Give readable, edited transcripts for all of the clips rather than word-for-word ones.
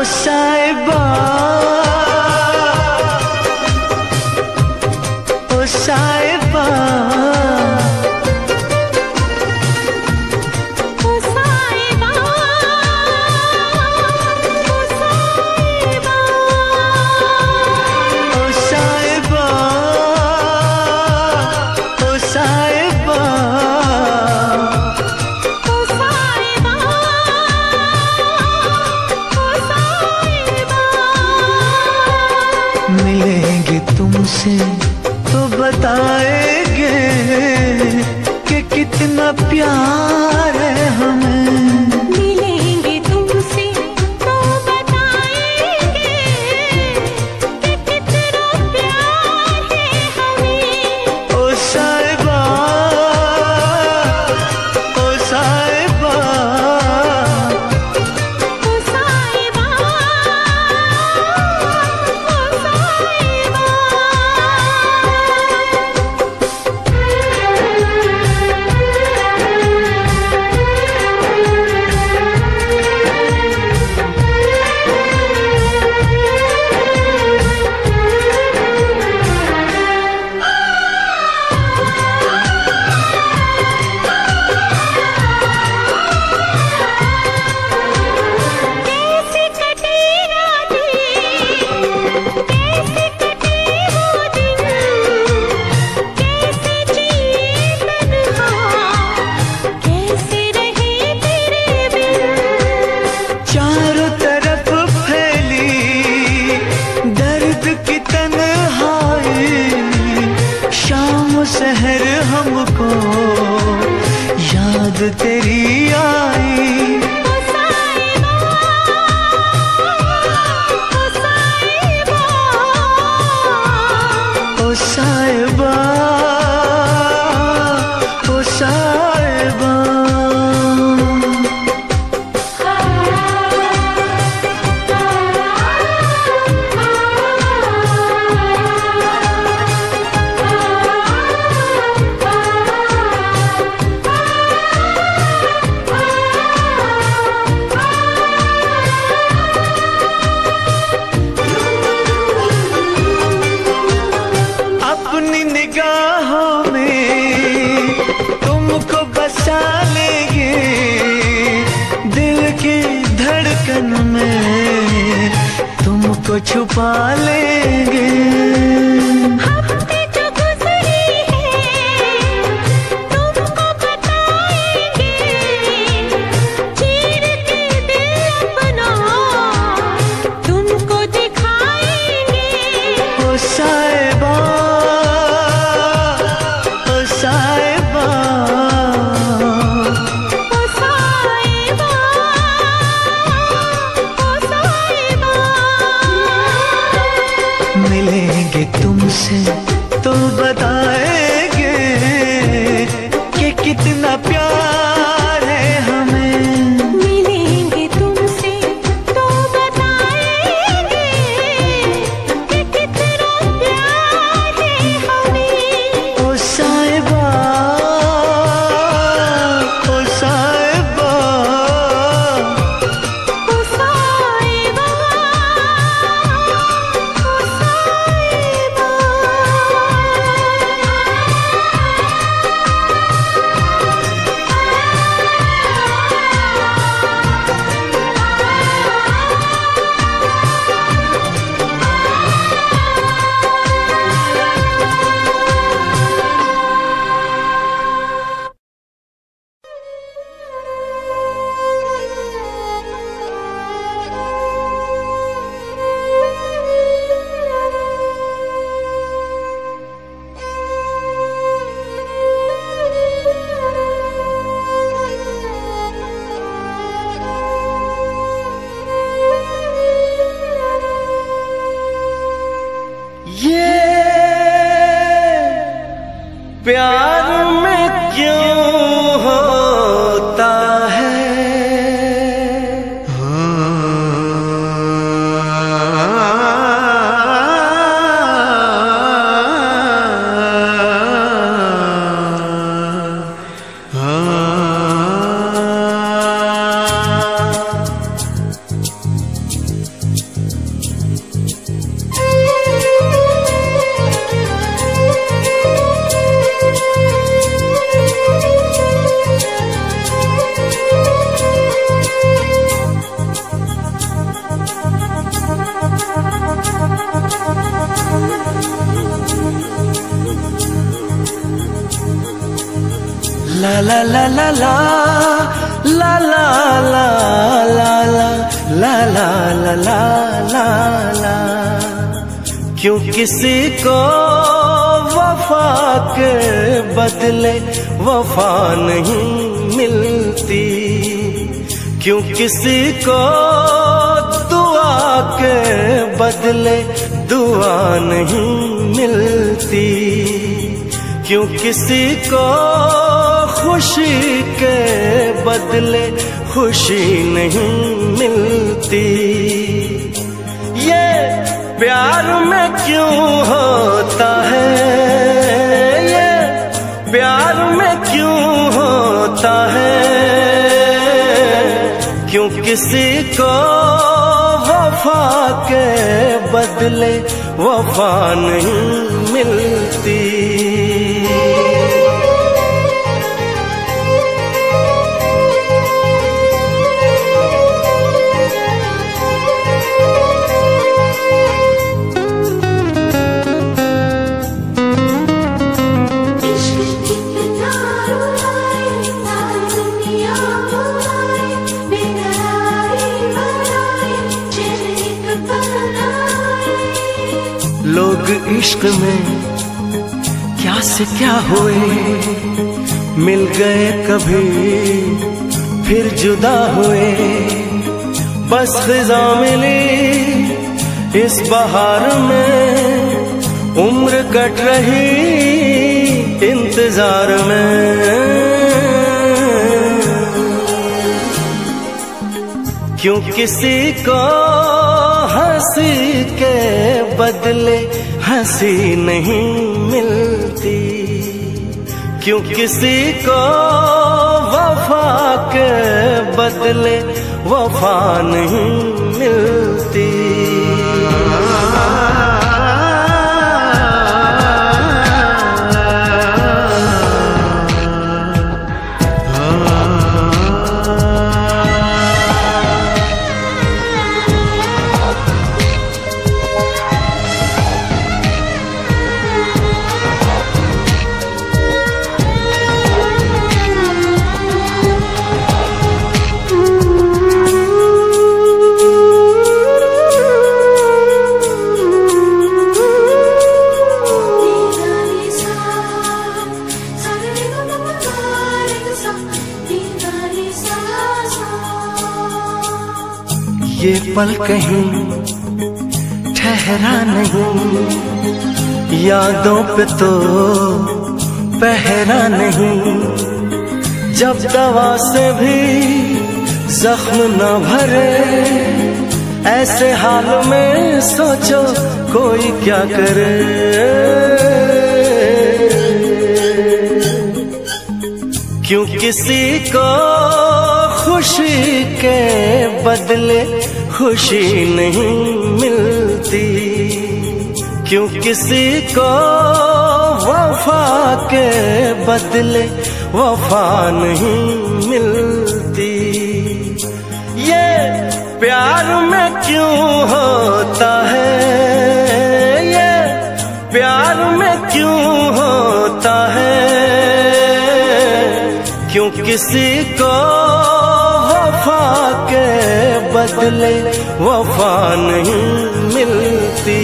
साहिबा ओ साहिबा ओ साहिबा ओ साहिबा ओ साहिबा मिलेंगे तुमसे तो बताएंगे कि कितना प्यार है हमें। मिलेंगे तुमसे तो बताएंगे कि कितना प्यार है हमें। ओ साहिबा ओ साहिबा ओ साहिबा शहर हमको याद तेरी आई। ओ साहिबा ओ साहिबा ओ साहिबा ओ साहिबा अपनी निगाहों में तुमको बसा लेंगे, दिल की धड़कन में तुमको छुपा लेंगे। हफ्ते जो गुजरी है तुमको बताएंगे, चीर के दिल अपना तुमको दिखाएंगे। ओ साहिबा ओ साहिबा ओ साहिबा ओ साहिबा मिलेंगे तुमसे ला ला ला ला ला ला ला ला ला ला ला ला ला ला। क्यों किसी को वफा के बदले वफा नहीं मिलती, क्यों किसी को दुआ के बदले दुआ नहीं मिलती, क्यों किसी को खुशी के बदले खुशी नहीं मिलती। ये प्यार में क्यों होता है, ये प्यार में क्यों होता है, क्यों किसी को वफा के बदले वफा नहीं मिलती। लोग इश्क में क्या से क्या हुए, मिल गए कभी फिर जुदा हुए। बस खिज़ा मिली इस बहार में, उम्र कट रही इंतजार में। क्यों किसी को हंसी के बदले हंसी नहीं मिलती, क्यों किसी को वफा के बदले वफा नहीं मिलती। ये पल कहीं ठहरा नहीं, यादों पे तो पहरा नहीं। जब दवा से भी जख्म न भरे, ऐसे हाल में सोचो कोई क्या करे। क्यों किसी को खुशी के बदले खुशी नहीं मिलती, क्यों किसी को वफा के बदले वफा नहीं मिलती। ये प्यार में क्यों होता है, ये प्यार में क्यों होता है, क्यों किसी को वफा के बदले वफा नहीं मिलती।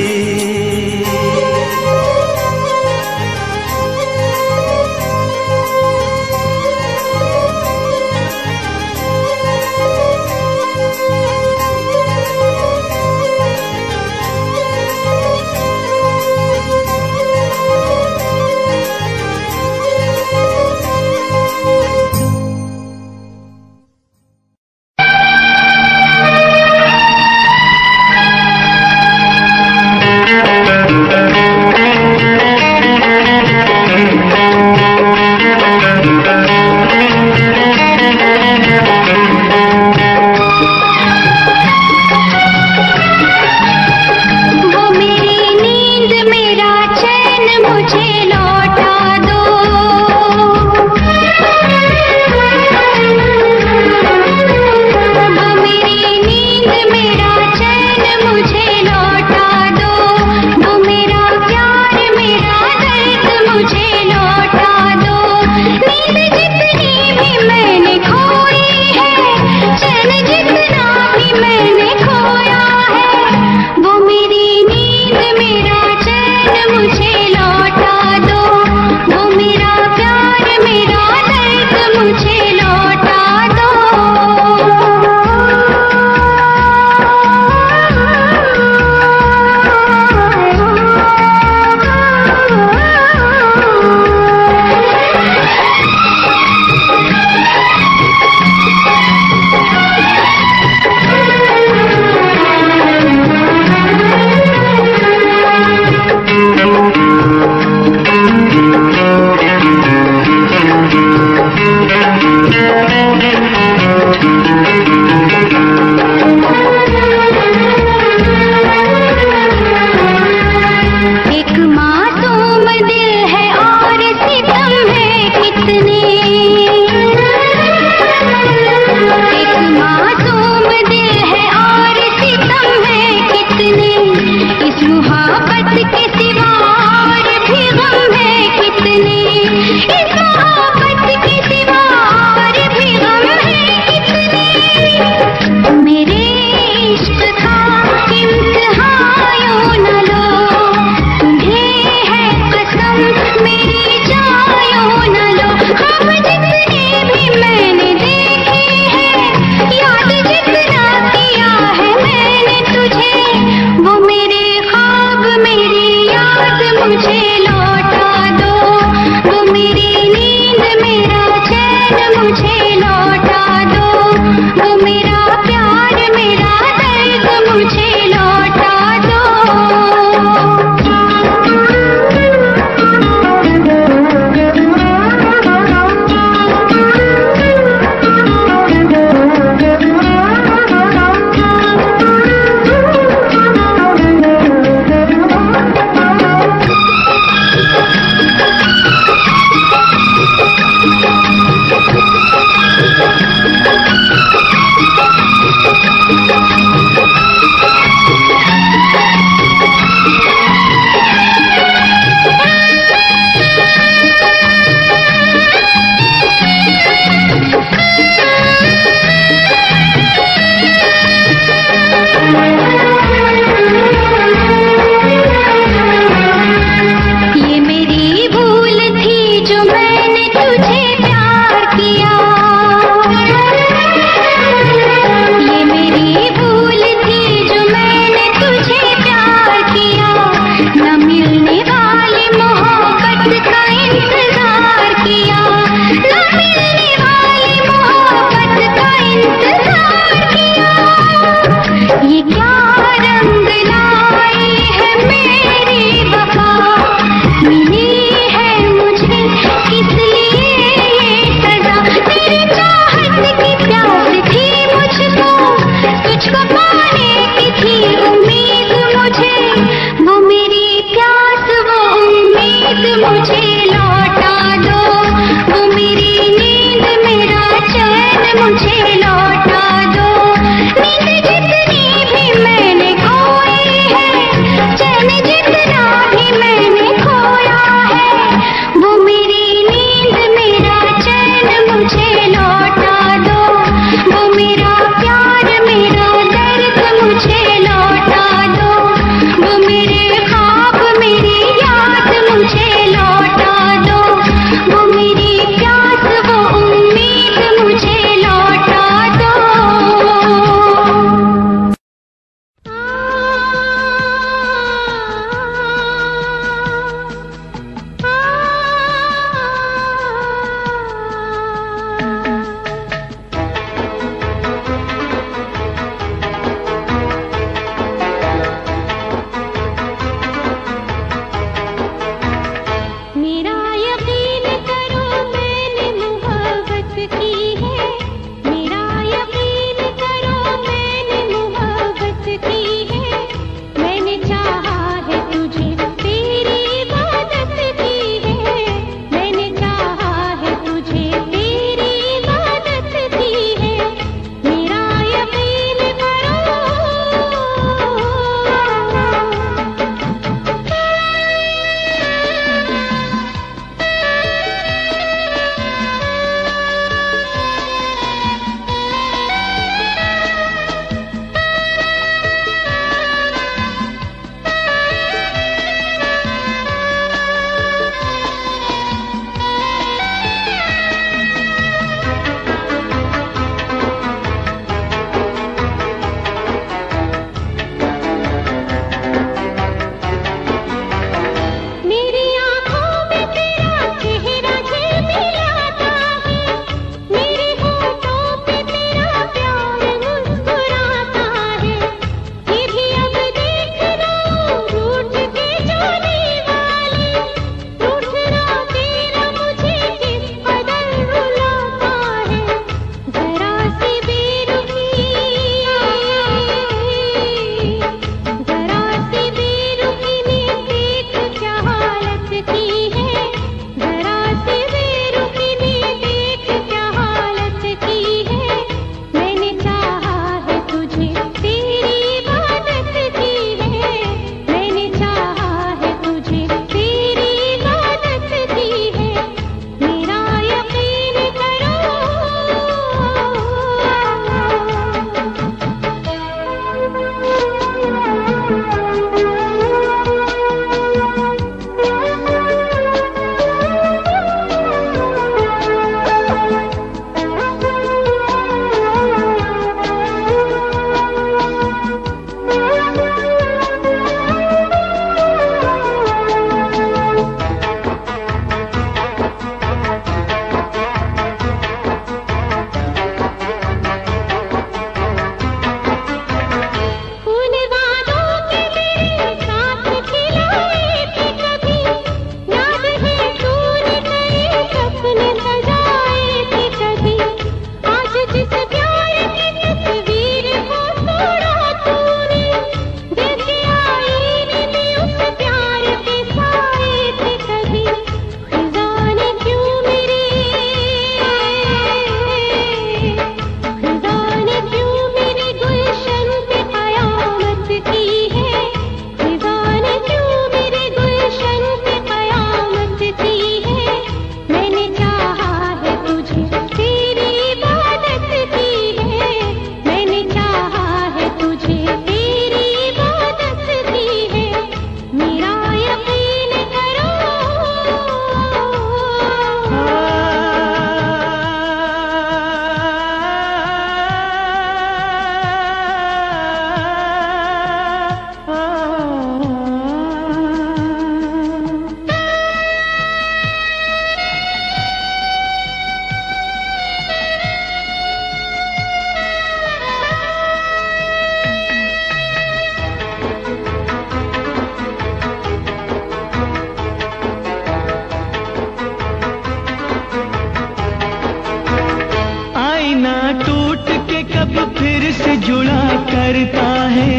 करता है,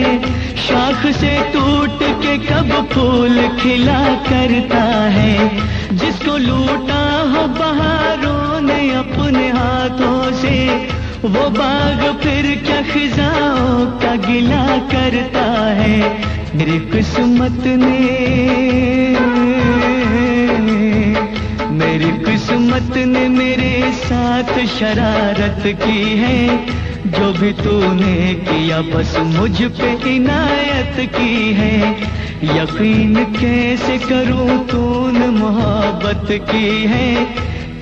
शाख से टूट के कब फूल खिला करता है। जिसको लूटा हो बहारों ने अपने हाथों से, वो बाग फिर क्या खिजाओं का गिला करता है। मेरी किस्मत ने मेरे साथ शरारत की है। जो भी तूने किया बस मुझ पे इनायत की है। यकीन कैसे करूं तूने मोहब्बत की है।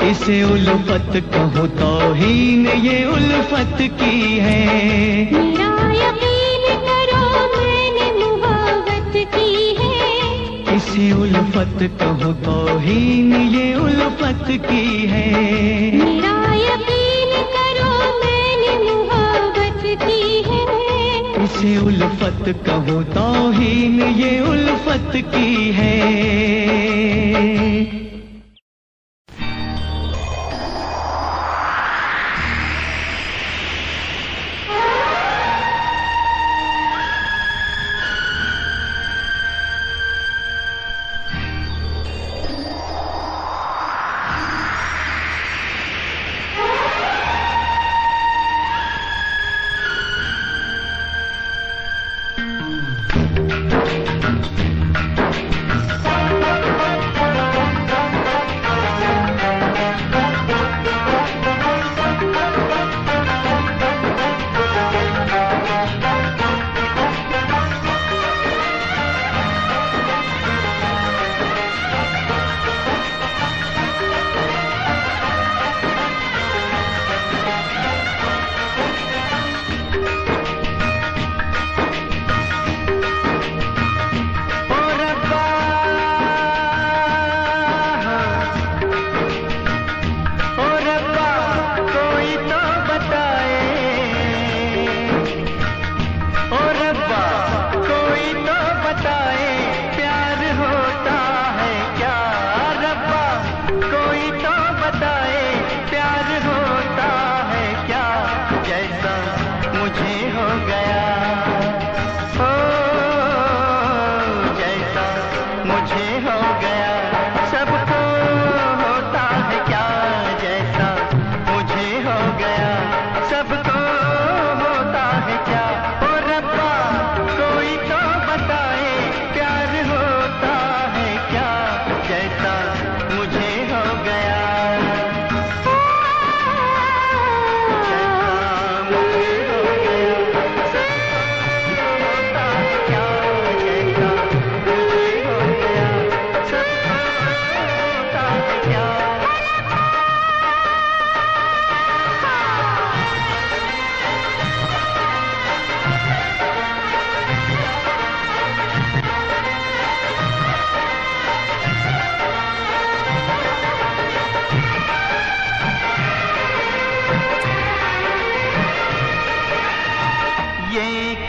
इसे उल्फत कहूं तौहीन ये उल्फत की है। मेरा यकीन करो मैंने मोहब्बत की है। इसे उल्फत कहूं तौहीन ये उल्फत की है। मेरा यकीन करो मैंने मोहब्बत की है। इसे उल्फत कहूं तौहीन ये उल्फत की है।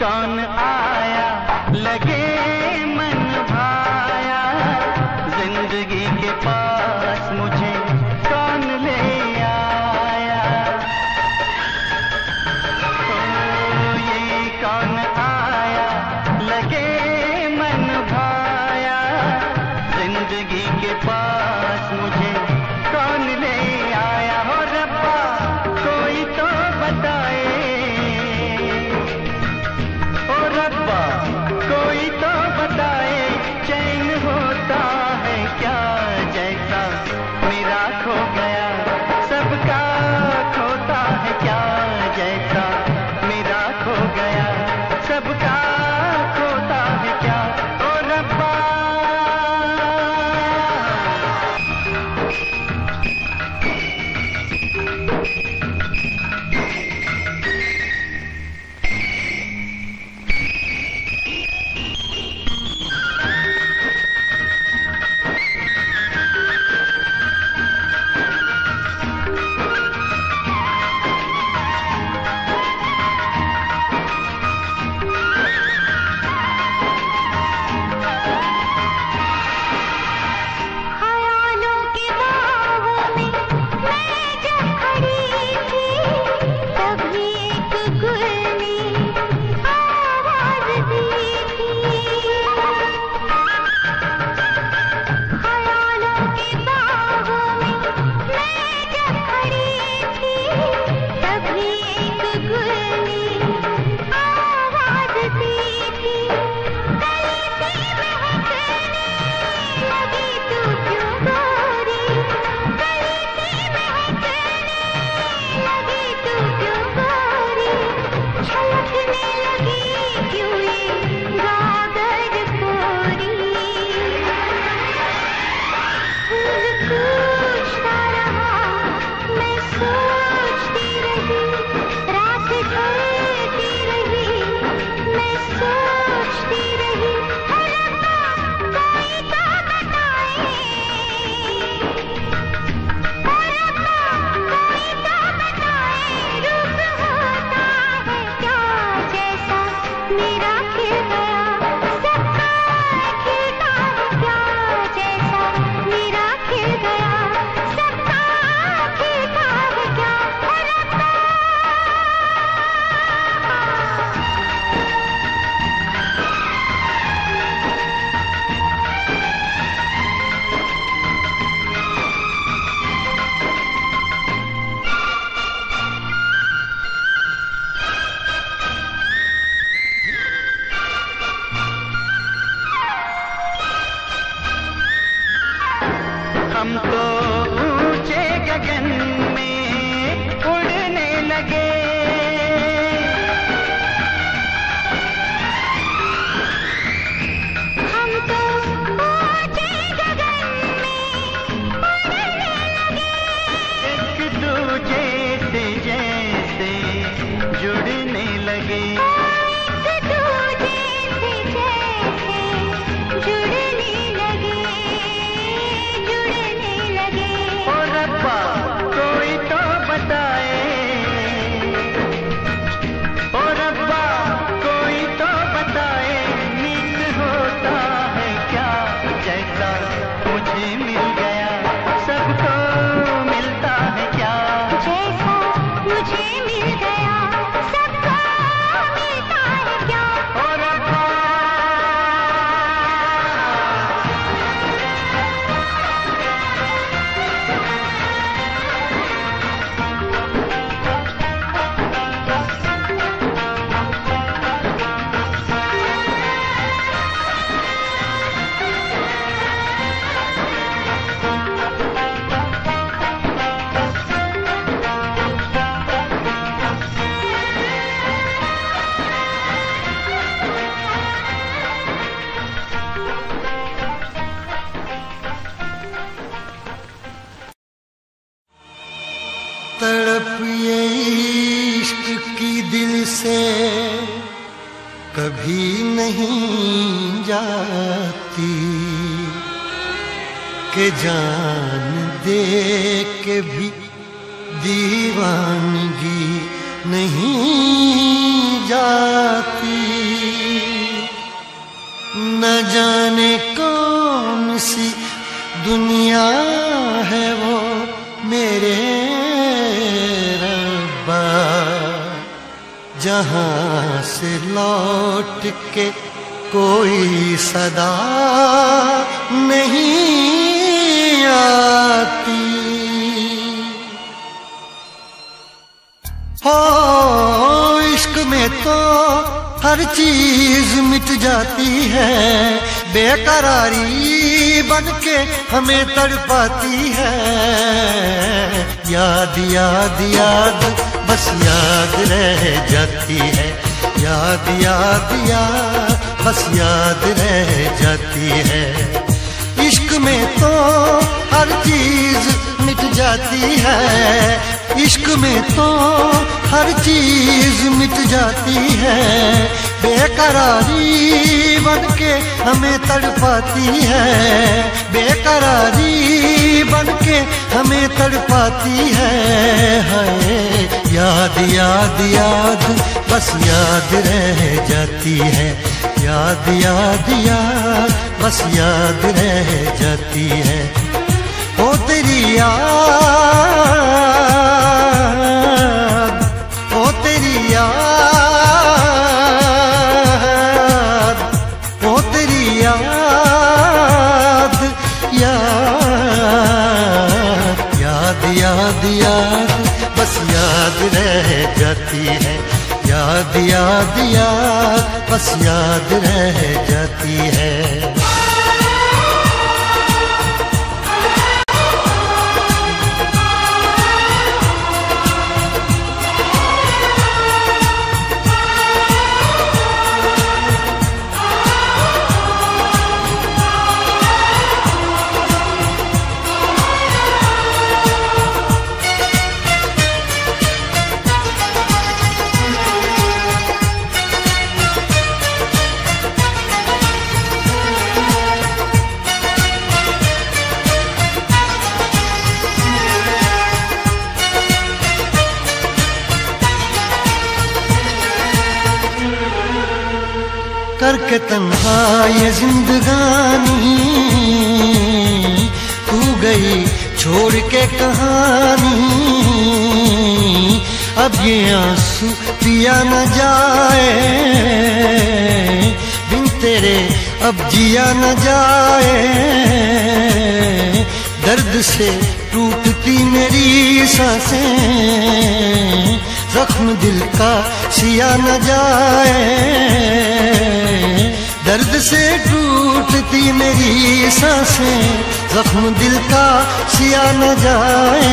कौन आया लगे मन भाया, जिंदगी के पास मुझे कौन ले आया। ओ ये कौन आया लगे मन भाया, जिंदगी के पास मुझे कौन ले आया। हो रब्बा कोई तो बताए, ओ रब्बा कोई तो कभी नहीं जाती कि जान दे के भी दीवानगी नहीं जाती। न जाने कौन सी दुनिया है वो मेरे रब्बा, जहां से लौट के कोई सदा नहीं आती। हो इश्क में तो हर चीज मिट जाती है, बेकरारी बनके हमें तड़पाती है। याद याद याद बस याद रह जाती है, याद याद याद बस याद रह जाती है। इश्क में तो हर चीज मिट जाती है, इश्क में तो हर चीज मिट जाती है। बेकरारी बनके हमें तड़पाती है, बेकरारी बनके हमें तड़पाती है। हाय याद याद याद बस याद रह जाती है, याद याद याद बस याद रह जाती है। ओ तेरी याद, ओ तेरी याद, ओ तेरी याद, याद याद याद याद बस याद रह जाती है, याद याद याद बस याद रह जाती है। करके तन्हा ये जिंदगानी तू गई छोड़ के कहानी। अब ये आंसू पिया न जाए बिन तेरे, अब जिया न जाए। दर्द से टूटती मेरी सांसें, जख्म दिल का सिया न जाए। दर्द से टूटती मेरी सांसें, जख्म दिल का सिया न जाए।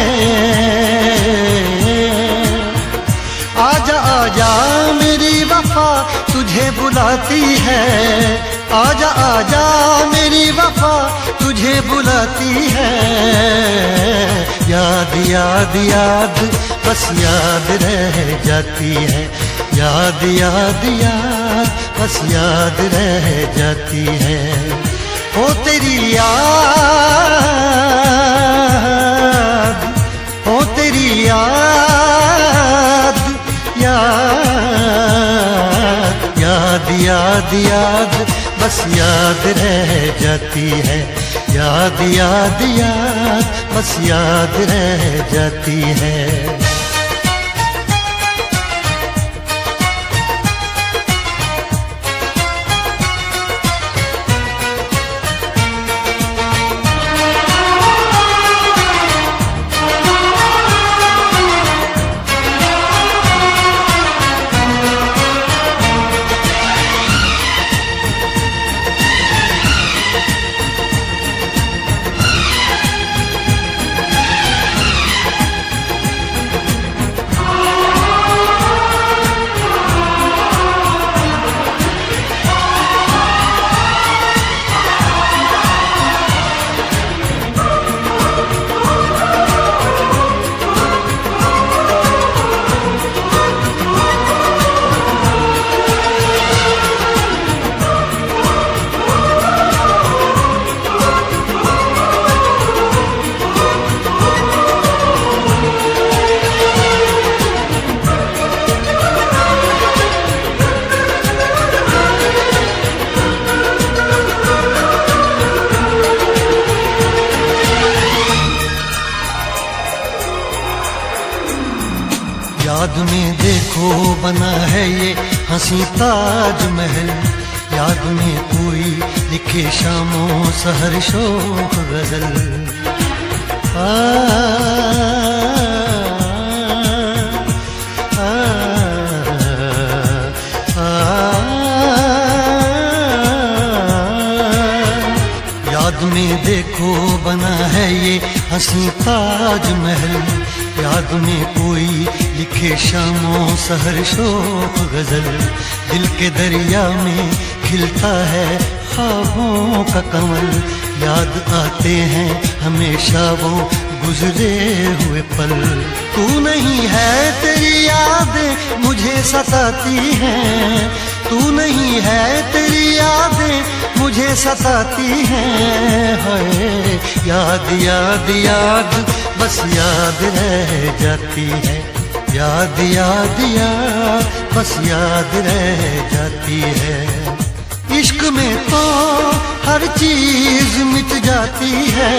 आजा आजा मेरी वफा तुझे बुलाती है, आजा आजा मेरी वफा तुझे बुलाती है। याद याद याद बस याद रह जाती है, याद याद याद बस याद रह जाती है। ओ तेरी याद, ओ तेरी याद, याद याद याद याद बस याद रह जाती है, याद याद याद बस याद रह जाती है। याद में देखो बना है ये हंसी ताजमहल, याद में कोई लिखे शामों सहर शोक गजल। याद में देखो बना है ये हंसी ताजमहल, याद में कोई लिखे शामों सहर शोक गजल। दिल के दरिया में खिलता है ख्वाबों का कमल, याद आते हैं हमेशा वो गुजरे हुए पल। तू नहीं है तेरी यादें मुझे सताती हैं, तू नहीं है तेरी यादें मुझे सताती हैं। हाय याद याद याद बस याद रह जाती है, याद याद याद बस याद रह जाती है। इश्क में तो हर चीज मिट जाती है,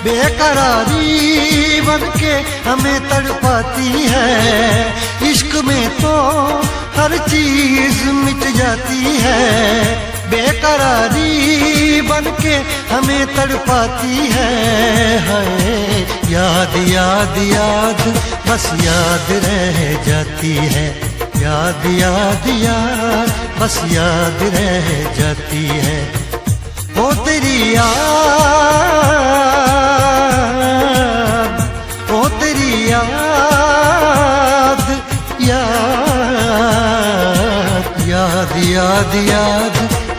बेकरारी बनके हमें तड़पाती है। इश्क में तो हर चीज मिट जाती है, बेकरारी बनके हमें तड़पाती है। हाय याद याद याद बस याद रह जाती है, याद याद याद बस याद रह जाती है। ओ तेरी याद, ओ तेरी याद, याद याद याद याद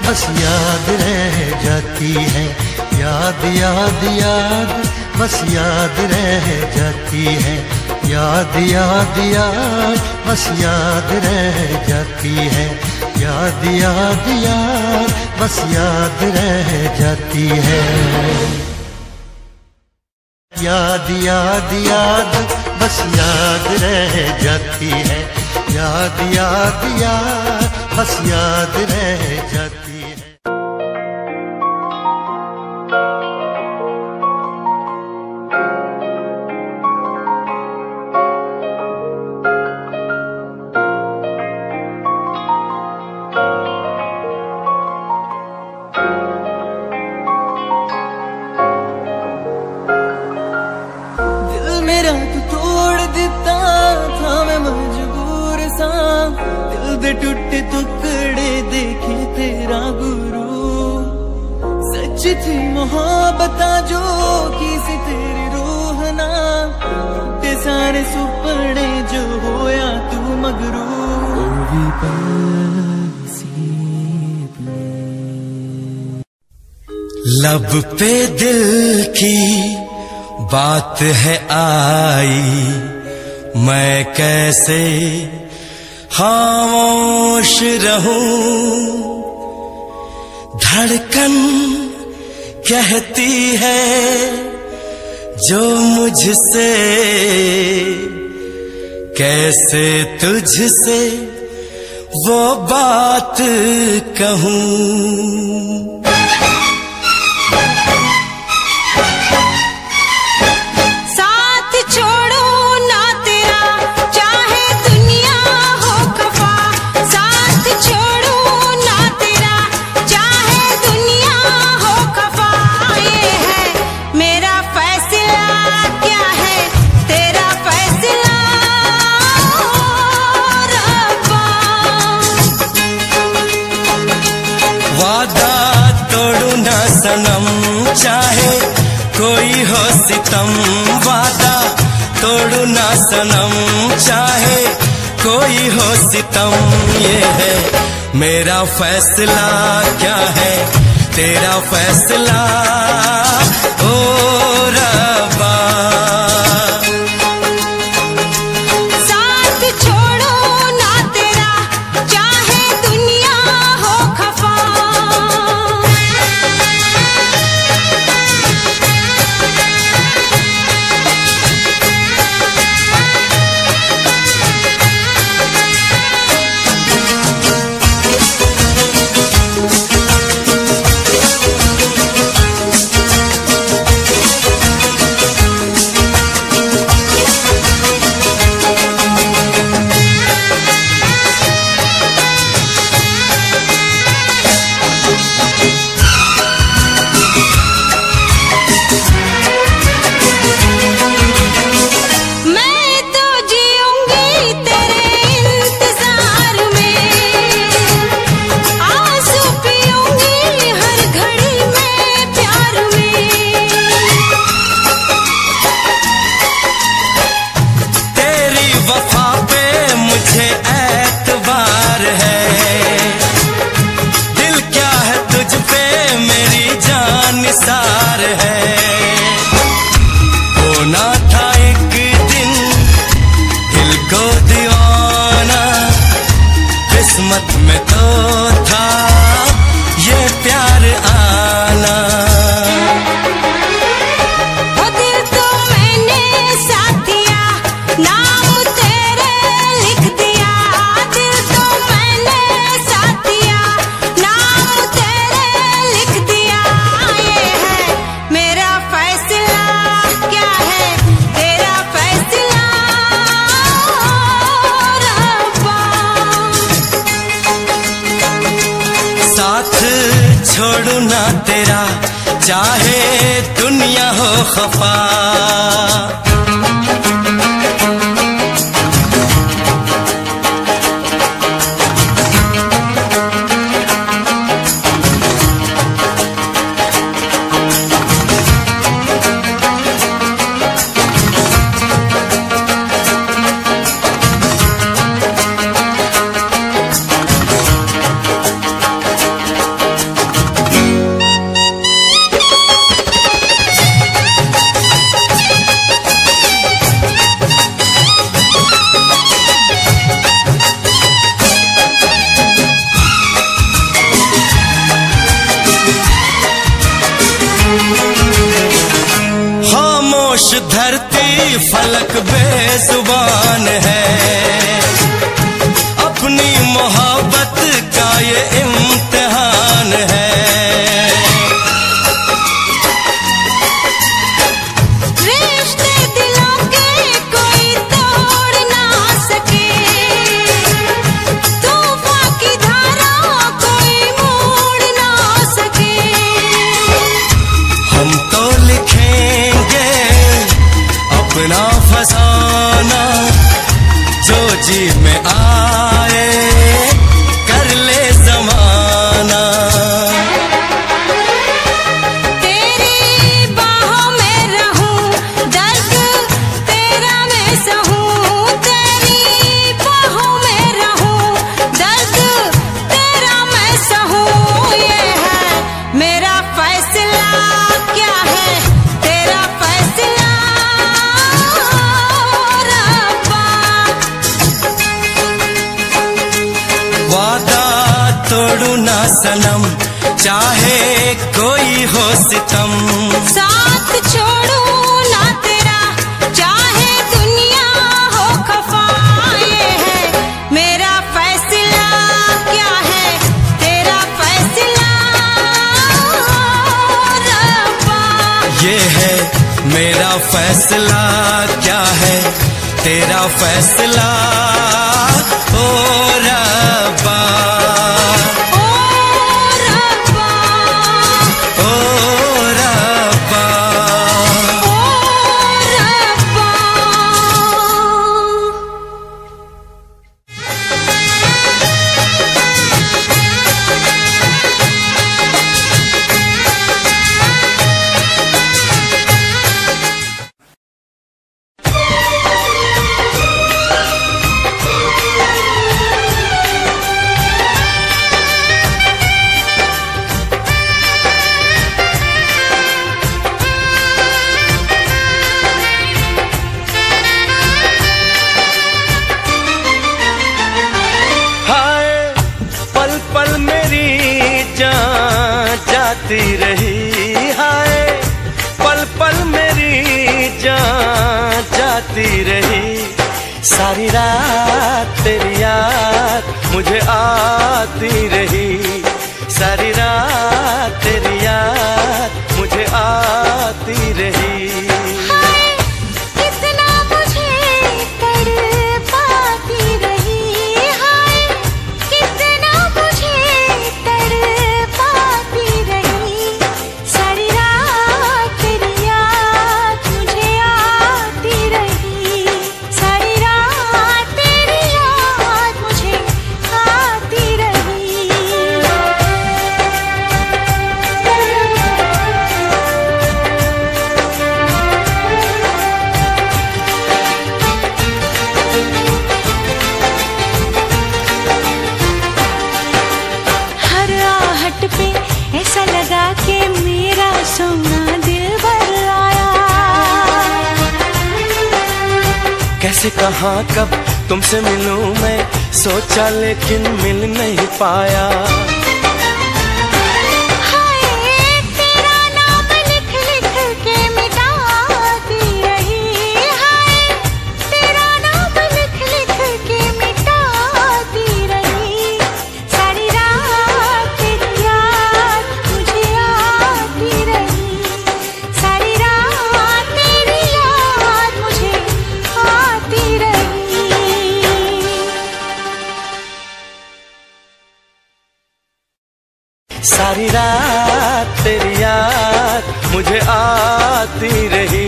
बस याद रह जाती है, याद याद याद बस याद रह जाती है। याद याद याद बस याद रह जाती है, याद याद याद बस याद रह जाती है। याद याद याद बस याद रह जाती है, याद याद याद बस याद रह जाती है। टूटे टुकड़े देखे तेरा गुरु, सच थी मोहब्बत जो किसी तेरी रूह ना, टूटे सारे सुपने जो होया तू मगरू। लब पे दिल की बात है आई, मैं कैसे खामोश रहूं। धड़कन कहती है जो मुझसे, कैसे तुझसे वो बात कहूं। सनम चाहे कोई हो सितम, वादा तोड़ू ना सनम चाहे कोई हो सितम। ये है मेरा फैसला, क्या है तेरा फैसला ओ रब्बा। छोड़ू ना तेरा, चाहे दुनिया हो खफा। धरती फलक बेजुबान है, अपनी मोहब्बत का ये इम्तिहान है। रिश्ते दिलों के कोई तोड़ ना सके, तूफान की धारा कोई मोड़ ना सके। हम तो लिखेंगे अपना फसाना, जो जी में आए कर ले जमाना। तेरी बाहों में रहूं, दर्द तेरा मैं सहूं। तेरी बाहों में रहूं, दर्द तेरा मैं सहूं। ये है मेरा फैसला, क्या है तेरा फैसला तोड़ू ना सनम, चाहे कोई हो सितम। साथ छोड़ू ना तेरा, चाहे दुनिया हो खफा। ये है मेरा फैसला, क्या है तेरा फैसला रब्बा। ये है मेरा फैसला, क्या है तेरा फैसला ओ रब्बा। जाती रही हाय, पल पल मेरी जान जाती रही। सारी रात तेरी याद मुझे आती रही, सारी रात तेरी याद मुझे आती रही। ऐसा लगा कि मेरा सोना दिल भर आया। कैसे कहाँ कब तुमसे मिलूं मैं, सोचा लेकिन मिल नहीं पाया। सारी रात तेरी याद मुझे आती रही,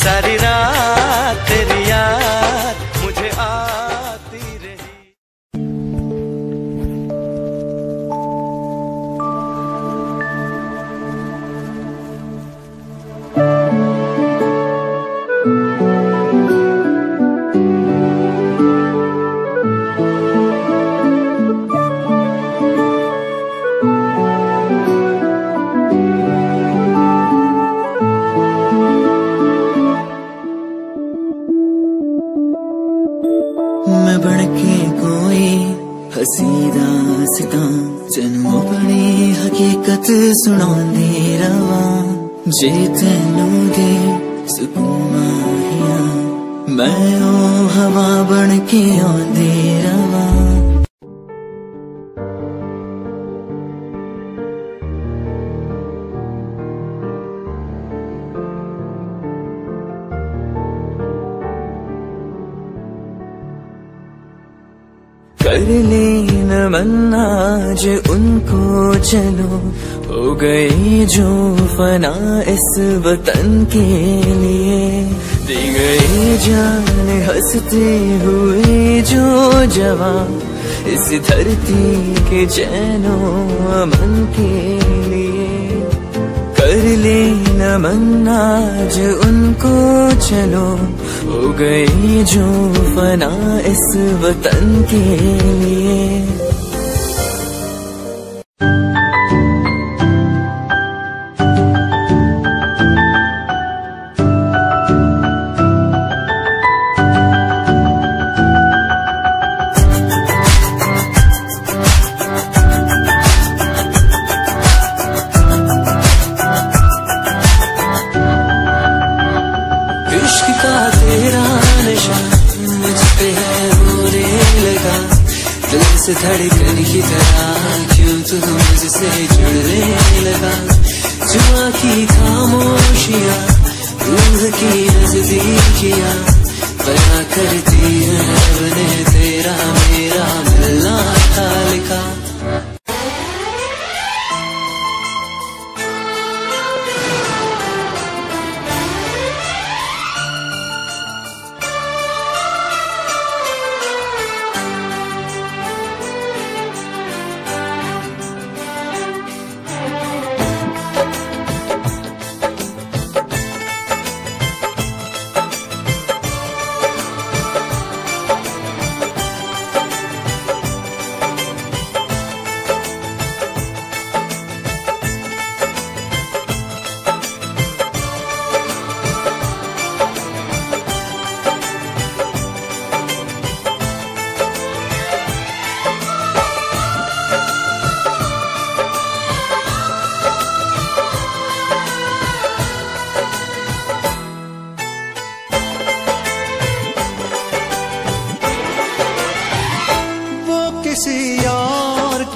सारी रात तेरी याद मुझे आती रही। मैं बनके कोई हसी दास्तां तेनू अपनी हकीकत सुनांदी रवां, जे तेनू दे सुकून माहिया मैं ओ हवा बनके आंदी रवां। कर लेन मन्ना जो उनको चलो, हो गई जो फना इस वतन के लिए, दी गई जान हंसते हुए जो जवान इस धरती के चैनो अमन के लिए। कर लेना मन्ना जो उनको चलो, हो गई जो फना इस वतन के लिए। इश्क का तेरा नशा मुझ पे है होने लगा, दिल से धड़कन की तरह क्यों तू मुझसे जुड़ने लगा। जुआ की खामोशियाँ रूह की नजदीकियाँ बयां करती है रब ने तेरा मेरा मिलना था लिखा।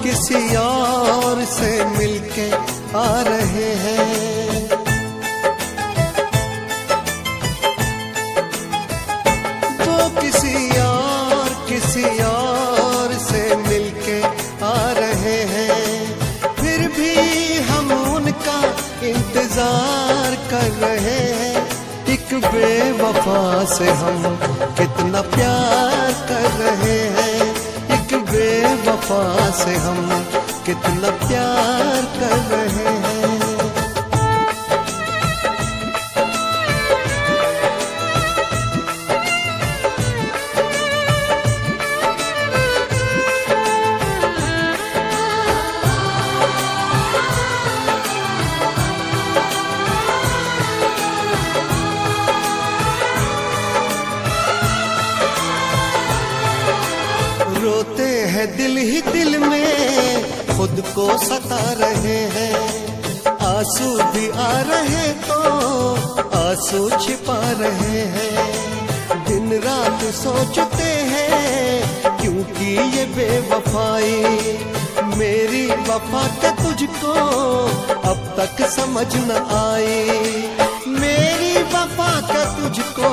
किसी और से मिलके आ रहे हैं, वो किसी और से मिलके आ रहे हैं। फिर भी हम उनका इंतजार कर रहे हैं। एक बेवफा से हम कितना प्यार कर रहे हैं, एक बेवफा से हम कितना प्यार कर रहे हैं। रोते हैं दिल ही दिल में, खुद को सता रहे हैं। आंसू भी आ रहे तो आंसू छिपा रहे हैं। दिन रात सोचते हैं क्योंकि ये बेवफाई, मेरी वफा के तुझको अब तक समझ न आई। मेरी वफा के तुझको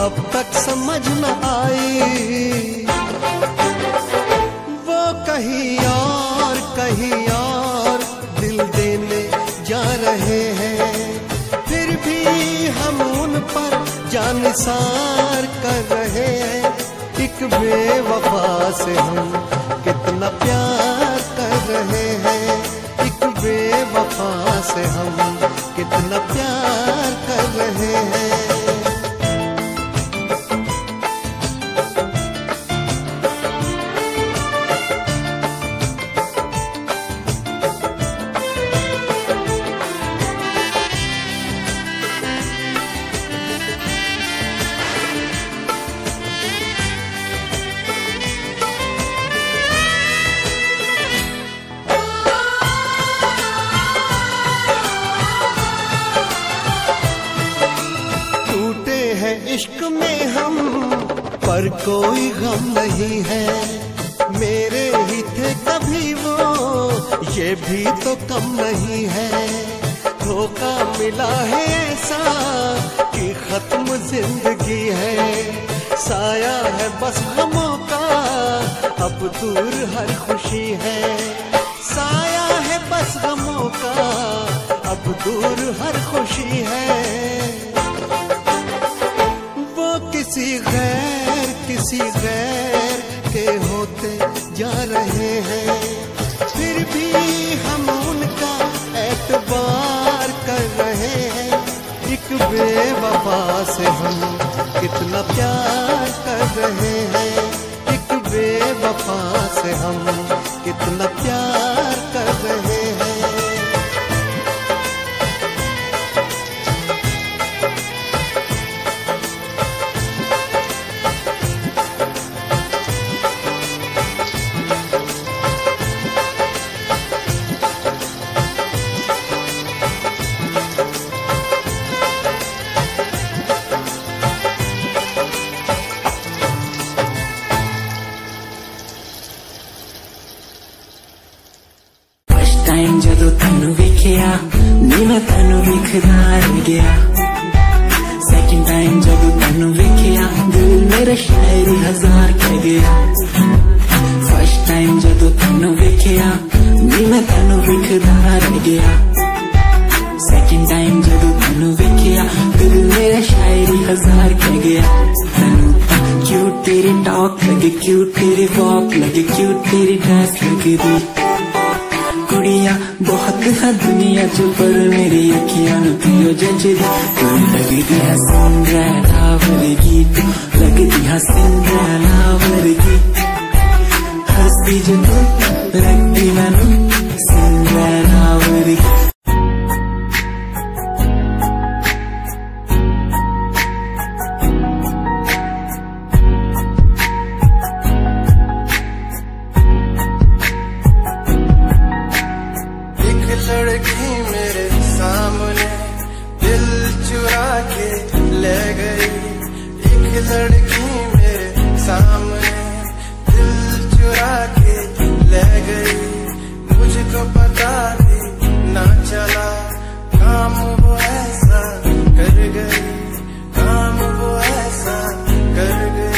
अब तक समझ न आई। कहीं और निसार कर रहे हैं, एक बेवफा से हम कितना प्यार कर रहे हैं, एक बेवफा से हम कितना प्यार कर रहे हैं। इश्क में हम पर कोई गम नहीं है, मेरे ही थे कभी वो ये भी तो कम नहीं है। धोखा मिला है ऐसा कि खत्म जिंदगी है, साया है बस गमों का अब दूर हर खुशी है, साया है बस गमों का अब दूर हर खुशी है। किसी गैर के होते जा रहे हैं, फिर भी हम उनका एतबार कर रहे हैं, एक बेवफा से हम कितना प्यार कर रहे हैं, एक बेवफा से हम कितना प्यार कर रहे हैं। टाइम जदों तैनू वेखिया नी मैं तैनू वेखदा रह गया, सेकंड टाइम जदों तैनू वेखिया दिल मेरा शायरी हजार कह गया। फर्स्ट टाइम जदों तैनू वेखिया नी मैं तैनू वेखदा रह गया, सेकंड टाइम जदों तैनू वेखिया दिल मेरा शायरी हजार कह गया। तैनू क्यूट तेरी टॉक लगे, क्यूट तेरी वॉक लगे, क्यूट तेरी ड्रेस लगे दी, कुड़िया बहुत है दुनिया च पर मेरी अखियां पियो जजदी, तू लगदी है सिंड्रेला वर्गी, तू लगदी है सिंड्रेला वर्गी, हंसदी जो तू रखदी मैनू सिंड्रेला वर्गी। लड़की मेरे सामने दिल चुरा के ले गई, एक लड़की मेरे सामने दिल चुरा के ले गई, मुझको पता भी ना चला काम वो ऐसा कर गई, काम वो ऐसा कर गई।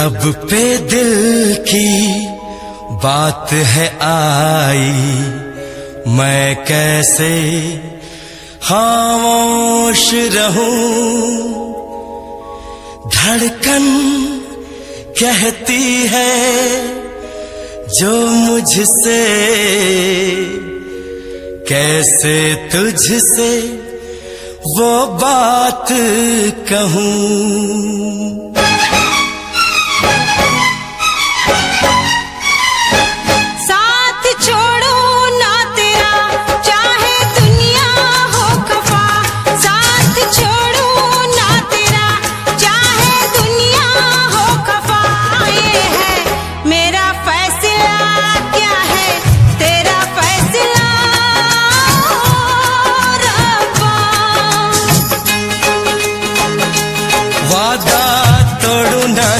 लब पे दिल की बात है आई, मैं कैसे खामोश रहूं। धड़कन कहती है जो मुझसे, कैसे तुझसे वो बात कहूं।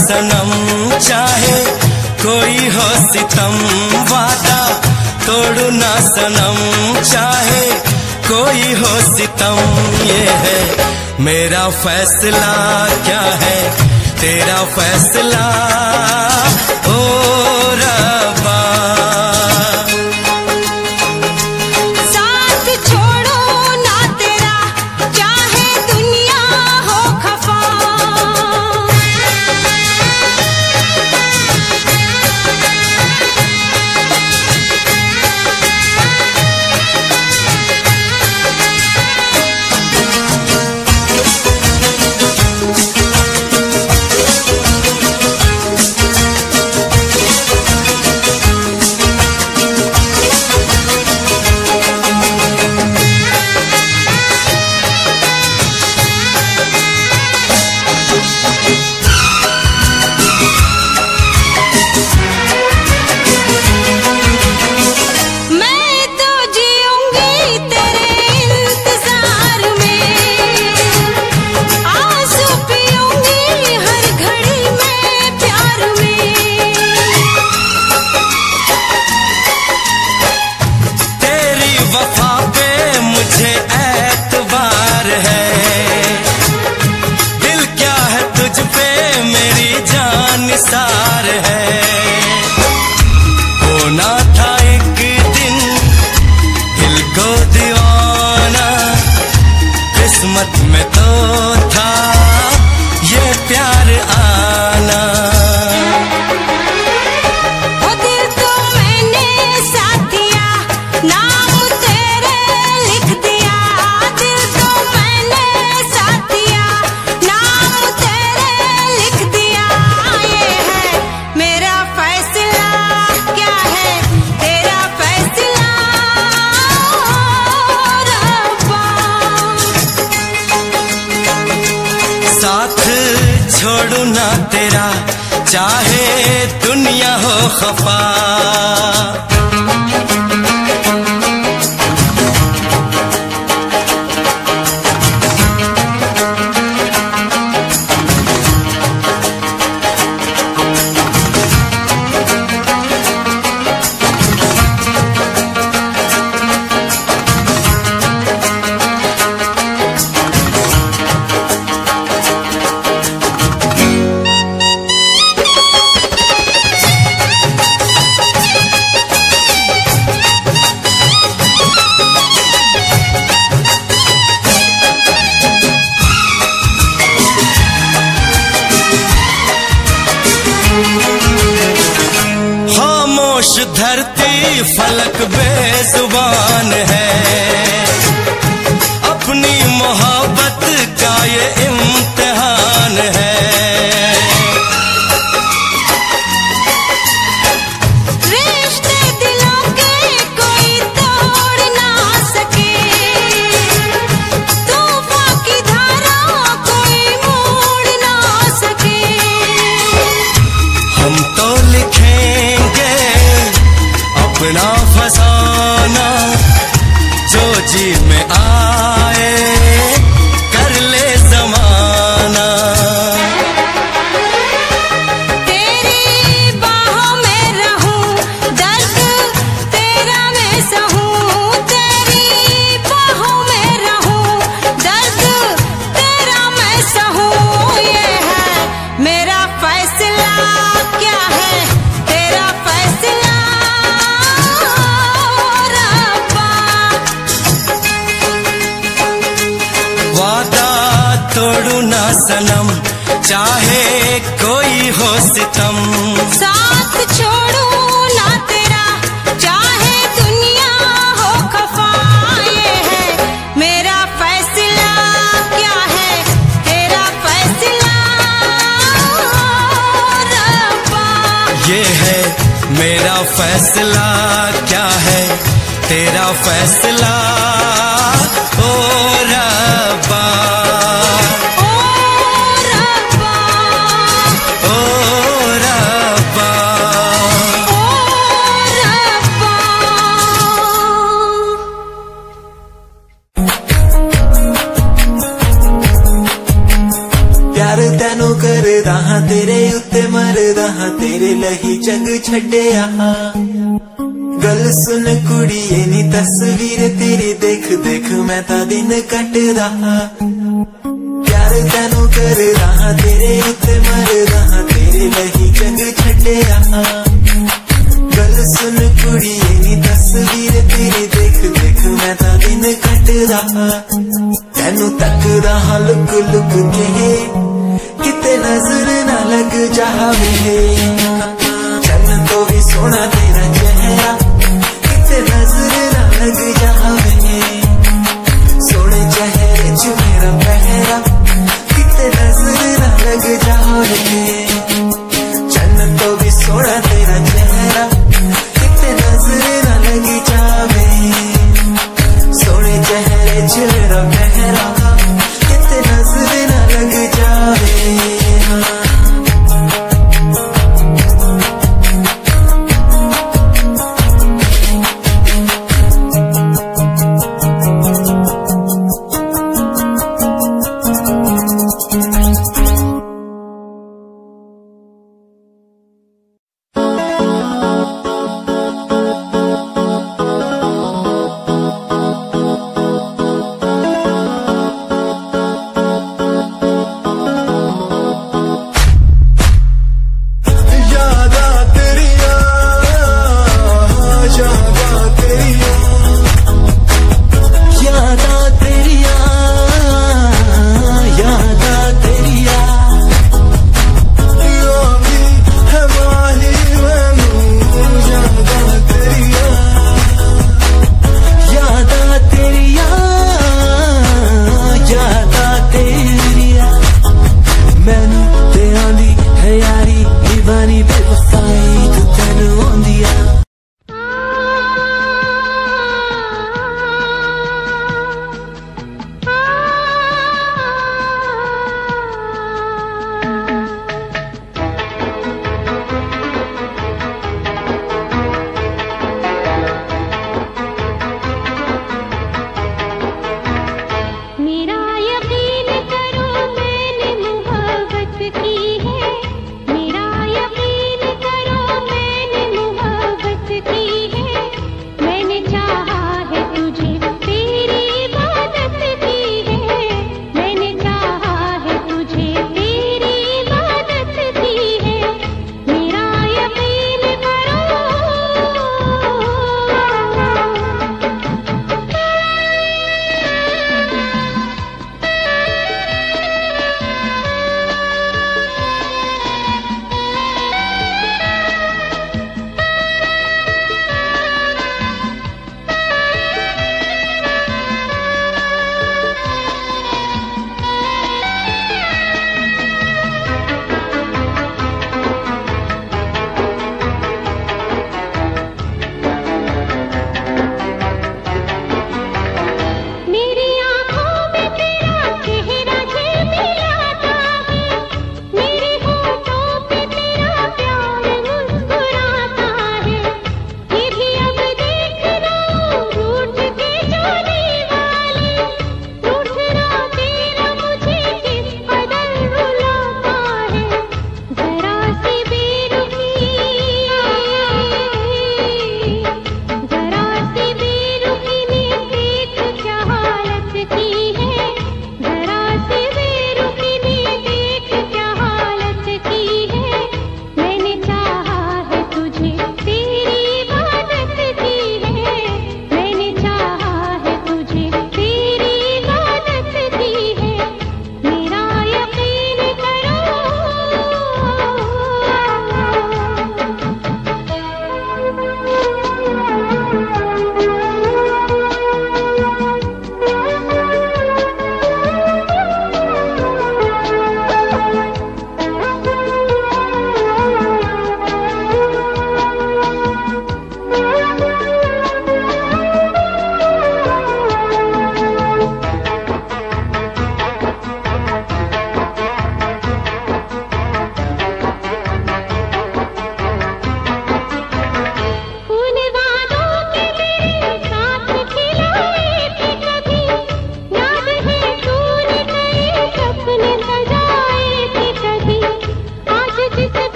सनम चाहे कोई हो सितम, वादा तोड़ू ना सनम चाहे कोई हो सितम। ये है मेरा फैसला, क्या है तेरा फैसला ओ रब्बा। सार है होना था एक दिन दिल को दीवाना, किस्मत में तो था ये प्यार आना। वो दिल तो मैंने साथ दिया, नाम तेरे लिख दिया। दिल तो मैंने साथ दिया, नाम तेरे लिख दिया। ये है मेरा फैसला, क्या है तेरा फैसला रब्बा। साथ छोड़ू ना तेरा चाहे दुनिया हो खफा। खामोश धरती फलक बेजुबान है, अपनी मोहब्बत का ये इम्तिहान है। रिश्ते दिलों के कोई तोड़ ना सके, तूफान की धारा कोई मोड़ ना सके। हम तो लिखेंगे अपना फसाना, जो जी में आए कर ले जमाना। तेरी बाहों में रहूं, दर्द तेरा मैं सहूं। तेरी बाहों में रहूं, दर्द तेरा मैं सहूं। ये है मेरा फैसला, हो सितम। साथ छोड़ू ना तेरा चाहे दुनिया हो खफा, ये है मेरा फैसला, क्या है तेरा फैसला रब्बा। ये है मेरा फैसला, क्या है तेरा फैसला ओ रब्बा। प्यार तैनू करदा हां तेरे उत्ते मरदा हां, तेरे लही जग छड्डिया। गल सुन कुड़िए नी तस्वीर तेरी देख देख मैं ता दिन कटदा हां। प्यार तैनू करदा हां तेरे उत्ते मरदा हां, तेरे लही जग छड्डिया। गल सुन कुड़िए नी तस्वीर तेरी देख देख मैं ता दिन कटदा हां। तैनू तकदा हां लुक लुक के, किते नजर ना लग जावे। चन्न तो भी सोना तेरा चेहरा, किते नजर ना लग जावे। सोने चेहरे च मेरा पहरा, किते नजर ना लग जावे। चन्न तो भी सोना तेरा चेहरा, किते नजर ना लग जावे। सोने चेहरे च मेरा पहरा, किते नजर ना लग जावे।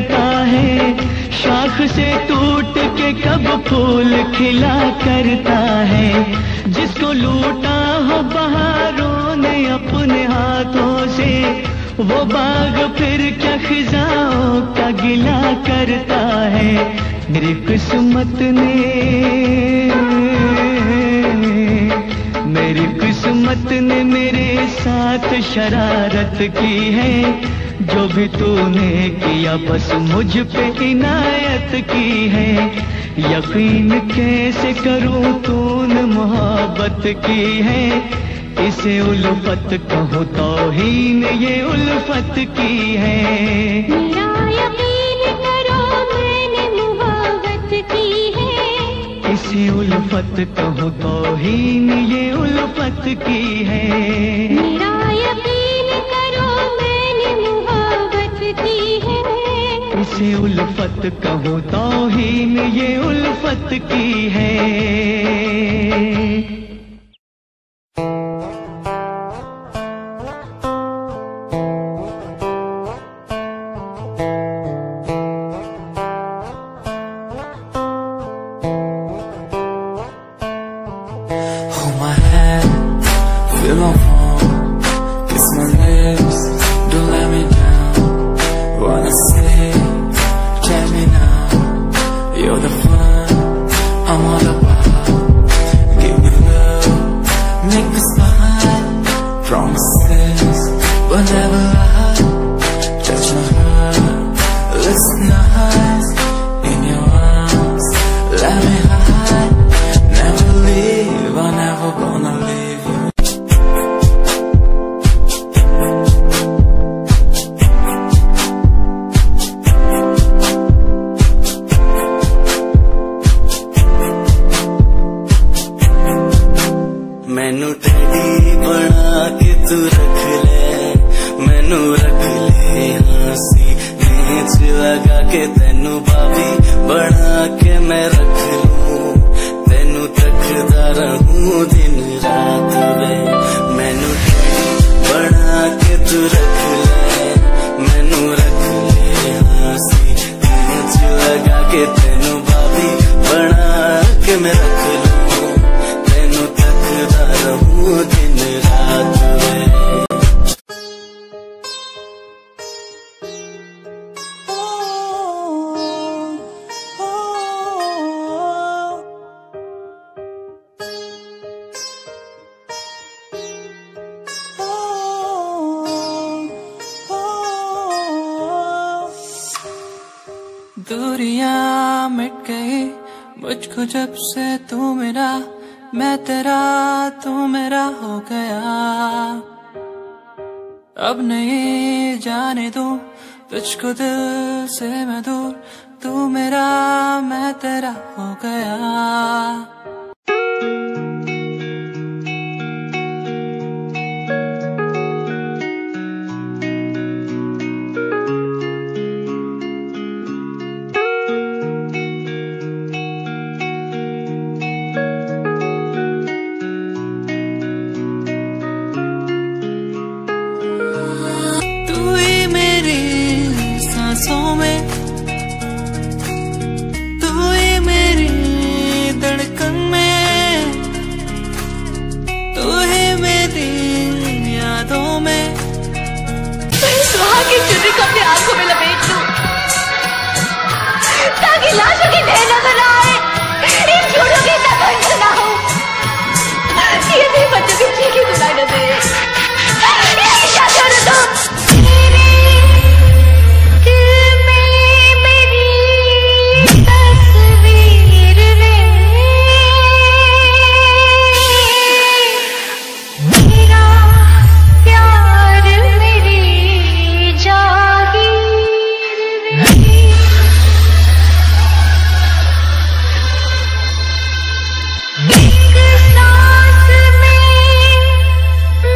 करता है, शाख से टूट के कब फूल खिला करता है। जिसको लूटा हो बहारों ने अपने हाथों से, वो बाग फिर क्या खिजाओं का गिला करता है। मेरी किस्मत ने मेरे साथ शरारत की है। जो भी तूने किया बस मुझ पे इनायत की है। यकीन कैसे करूं तूने मोहब्बत की है। इसे उल्फत कहूँ तौहीन ये उल्फत की है। मेरा यकीन करो मैंने मोहब्बत की है। इसे उल्फत कहूँ तौहीन ये उल्फत की है। मेरा यकीन करो मैंने मोहब्बत की है। इसे उल्फत कहूँ तौहीन ये उल्फत की है। दूरियां मिट गई मुझको जब से तू मेरा, मैं तेरा तू मेरा हो गया। अब नहीं जाने दूं तुझको दिल से मैं दूर, तू मेरा मैं तेरा हो गया। सांसों में तू ही मेरी धड़कन में, तू ही मेरी यादों में। सुहाग की चुनरी को अपनी आंखों में लपेट लूं ताकि लाशों की ढेर नजर ना आए, इन चूड़ों की तकलीफ ना हो, ये भी बच्चों की चीखी सुनाई न दे। क्या करूं तुम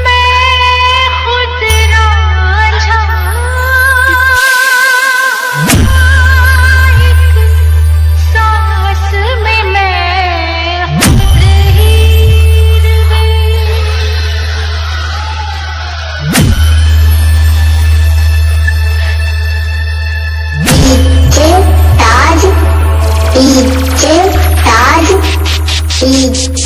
मैं डीजे ताज डीजे